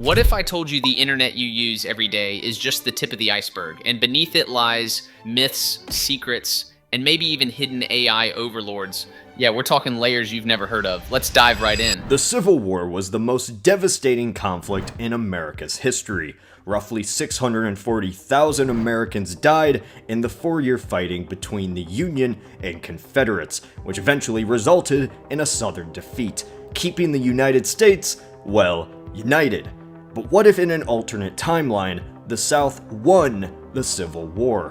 What if I told you the internet you use every day is just the tip of the iceberg, and beneath it lies myths, secrets, and maybe even hidden AI overlords? Yeah, we're talking layers you've never heard of. Let's dive right in. The Civil War was the most devastating conflict in America's history. Roughly 640,000 Americans died in the 4-year fighting between the Union and Confederates, which eventually resulted in a Southern defeat, keeping the United States, well, united. But what if in an alternate timeline, the South won the Civil War?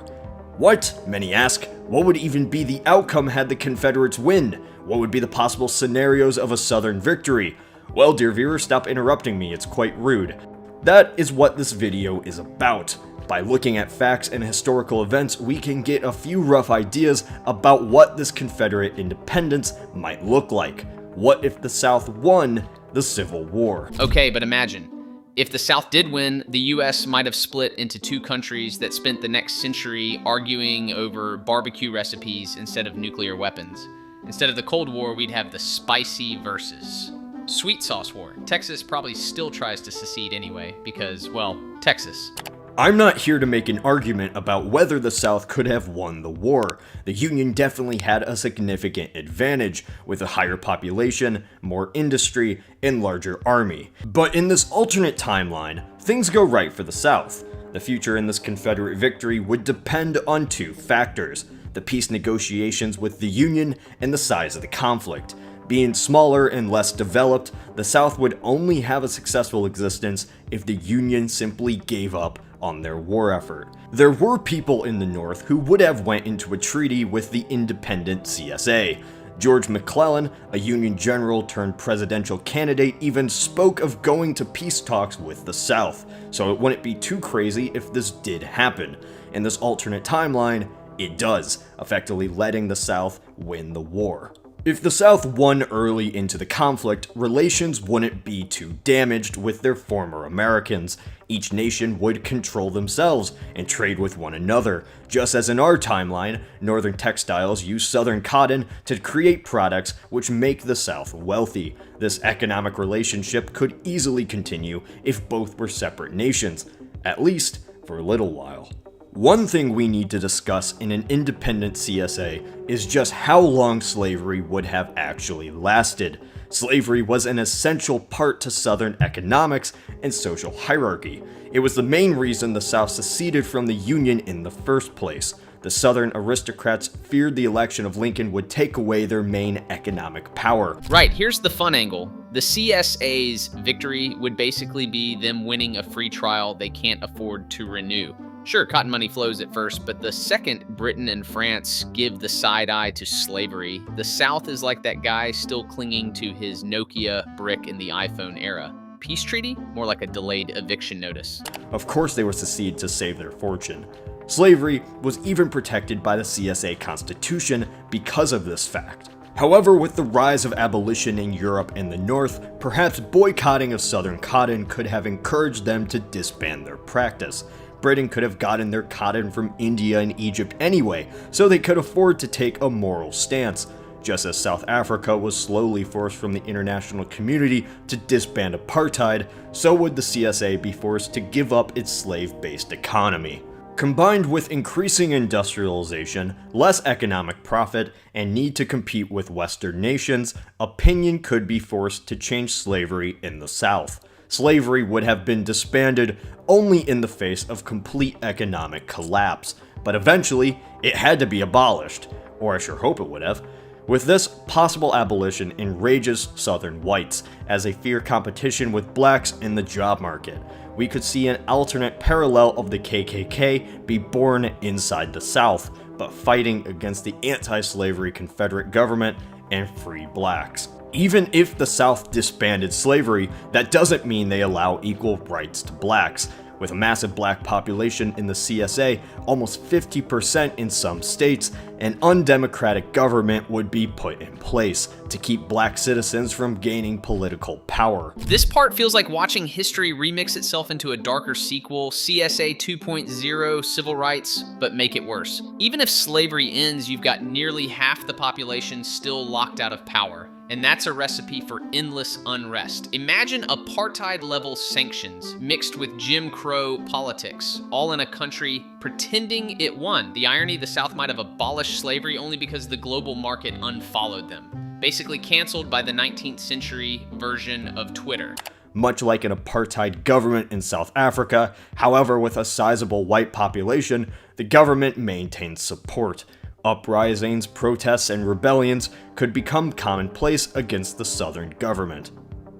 What, many ask, what would even be the outcome had the Confederates win? What would be the possible scenarios of a Southern victory? Well, dear viewer, stop interrupting me, it's quite rude. That is what this video is about. By looking at facts and historical events, we can get a few rough ideas about what this Confederate independence might look like. What if the South won the Civil War? Okay, but imagine. If the South did win, the US might have split into two countries that spent the next century arguing over barbecue recipes instead of nuclear weapons. Instead of the Cold War, we'd have the spicy versus sweet sauce war. Texas probably still tries to secede anyway, because, well, Texas. I'm not here to make an argument about whether the South could have won the war. The Union definitely had a significant advantage, with a higher population, more industry, and larger army. But in this alternate timeline, things go right for the South. The future in this Confederate victory would depend on two factors: the peace negotiations with the Union and the size of the conflict. Being smaller and less developed, the South would only have a successful existence if the Union simply gave up on their war effort. There were people in the North who would have went into a treaty with the independent CSA. George McClellan, a Union general turned presidential candidate, even spoke of going to peace talks with the South, so it wouldn't be too crazy if this did happen. In this alternate timeline, it does, effectively letting the South win the war. If the South won early into the conflict, relations wouldn't be too damaged with their former Americans. Each nation would control themselves and trade with one another. Just as in our timeline, Northern textiles use Southern cotton to create products which make the South wealthy. This economic relationship could easily continue if both were separate nations, at least for a little while. One thing we need to discuss in an independent CSA is just how long slavery would have actually lasted. Slavery was an essential part to Southern economics and social hierarchy. It was the main reason the South seceded from the Union in the first place. The Southern aristocrats feared the election of Lincoln would take away their main economic power. Right, here's the fun angle. The CSA's victory would basically be them winning a free trial they can't afford to renew. Sure, cotton money flows at first, but the second Britain and France give the side eye to slavery, the South is like that guy still clinging to his Nokia brick in the iPhone era. Peace treaty? More like a delayed eviction notice. Of course they would secede to save their fortune. Slavery was even protected by the CSA Constitution because of this fact. However, with the rise of abolition in Europe and the North, perhaps boycotting of Southern cotton could have encouraged them to disband their practice. Britain could have gotten their cotton from India and Egypt anyway, so they could afford to take a moral stance. Just as South Africa was slowly forced from the international community to disband apartheid, so would the CSA be forced to give up its slave-based economy. Combined with increasing industrialization, less economic profit, and need to compete with Western nations, opinion could be forced to change slavery in the South. Slavery would have been disbanded only in the face of complete economic collapse, but eventually it had to be abolished, or I sure hope it would have. With this, possible abolition enrages Southern whites, as they fear competition with blacks in the job market. We could see an alternate parallel of the KKK be born inside the South, but fighting against the anti-slavery Confederate government and free blacks. Even if the South disbanded slavery, that doesn't mean they allow equal rights to blacks. With a massive black population in the CSA, almost 50% in some states, an undemocratic government would be put in place to keep black citizens from gaining political power. This part feels like watching history remix itself into a darker sequel, CSA 2.0 civil rights, but make it worse. Even if slavery ends, you've got nearly half the population still locked out of power. And that's a recipe for endless unrest. Imagine apartheid-level sanctions mixed with Jim Crow politics, all in a country pretending it won. The irony, the South might have abolished slavery only because the global market unfollowed them. Basically canceled by the 19th century version of Twitter. Much like an apartheid government in South Africa, however, with a sizable white population, the government maintained support. Uprisings, protests, and rebellions could become commonplace against the Southern government.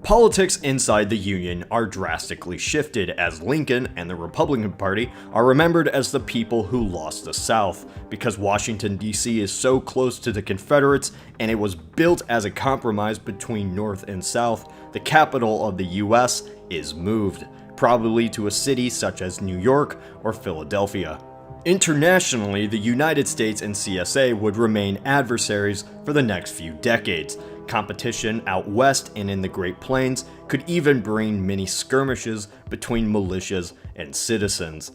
Politics inside the Union are drastically shifted as Lincoln and the Republican Party are remembered as the people who lost the South, because Washington, D.C. is so close to the Confederates and it was built as a compromise between North and South. The capital of the U.S. is moved, probably to a city such as New York or Philadelphia. Internationally, the United States and CSA would remain adversaries for the next few decades. Competition out west and in the Great Plains could even bring mini skirmishes between militias and citizens.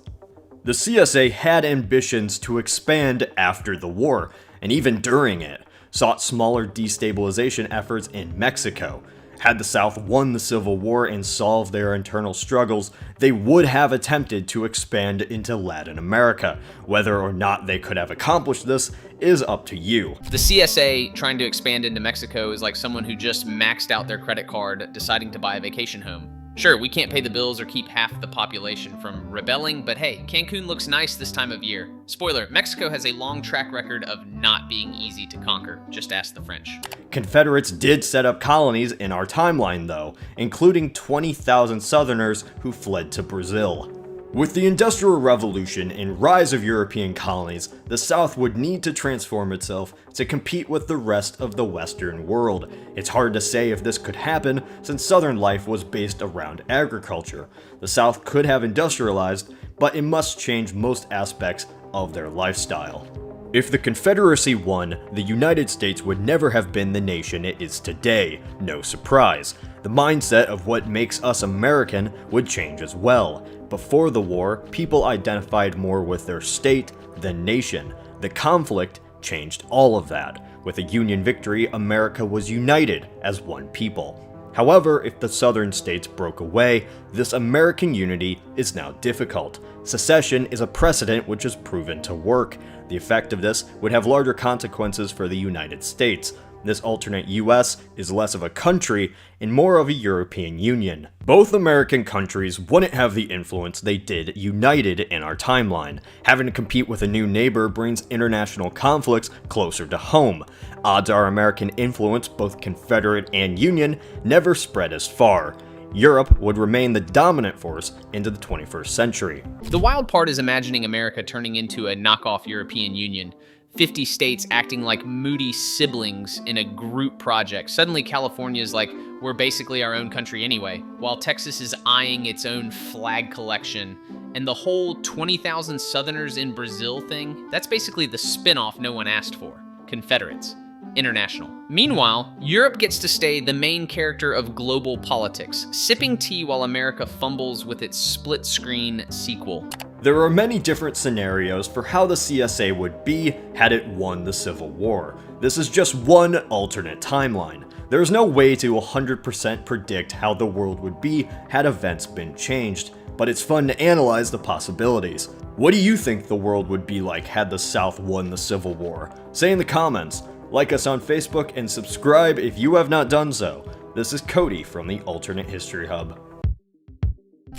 The CSA had ambitions to expand after the war, and even during it, sought smaller destabilization efforts in Mexico. Had the South won the Civil War and solved their internal struggles, they would have attempted to expand into Latin America. Whether or not they could have accomplished this is up to you. The CSA trying to expand into Mexico is like someone who just maxed out their credit card deciding to buy a vacation home. Sure, we can't pay the bills or keep half the population from rebelling, but hey, Cancun looks nice this time of year. Spoiler, Mexico has a long track record of not being easy to conquer. Just ask the French. Confederates did set up colonies in our timeline though, including 20,000 Southerners who fled to Brazil. With the Industrial Revolution and rise of European colonies, the South would need to transform itself to compete with the rest of the Western world. It's hard to say if this could happen since Southern life was based around agriculture. The South could have industrialized, but it must change most aspects of their lifestyle. If the Confederacy won, the United States would never have been the nation it is today. No surprise. The mindset of what makes us American would change as well. Before the war, people identified more with their state than nation. The conflict changed all of that. With a Union victory, America was united as one people. However, if the southern states broke away, this American unity is now difficult. Secession is a precedent which has proven to work. The effect of this would have larger consequences for the United States. This alternate US is less of a country and more of a European Union. Both American countries wouldn't have the influence they did united in our timeline. Having to compete with a new neighbor brings international conflicts closer to home. Odds are American influence, both Confederate and Union, never spread as far. Europe would remain the dominant force into the 21st century. The wild part is imagining America turning into a knockoff European Union. 50 states acting like moody siblings in a group project. Suddenly California's like, we're basically our own country anyway, while Texas is eyeing its own flag collection. And the whole 20,000 Southerners in Brazil thing, that's basically the spin-off no one asked for. Confederates. International. Meanwhile, Europe gets to stay the main character of global politics, sipping tea while America fumbles with its split-screen sequel. There are many different scenarios for how the CSA would be had it won the Civil War. This is just one alternate timeline. There is no way to 100% predict how the world would be had events been changed, but it's fun to analyze the possibilities. What do you think the world would be like had the South won the Civil War? Say in the comments. Like us on Facebook and subscribe if you have not done so. This is Cody from the Alternate History Hub.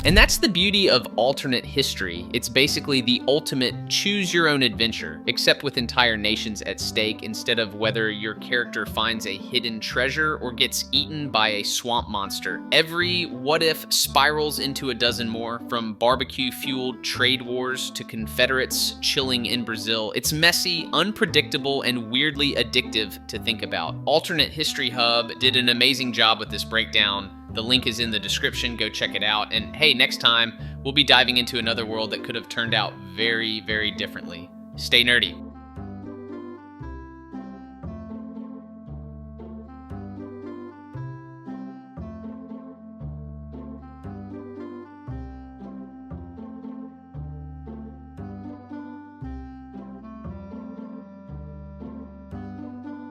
And that's the beauty of alternate history. It's basically the ultimate choose your own adventure, except with entire nations at stake instead of whether your character finds a hidden treasure or gets eaten by a swamp monster. Every what if spirals into a dozen more, from barbecue-fueled trade wars to Confederates chilling in Brazil. It's messy, unpredictable, and weirdly addictive to think about. Alternate History Hub did an amazing job with this breakdown. The link is in the description, go check it out. And hey, next time, we'll be diving into another world that could have turned out very, very differently. Stay nerdy.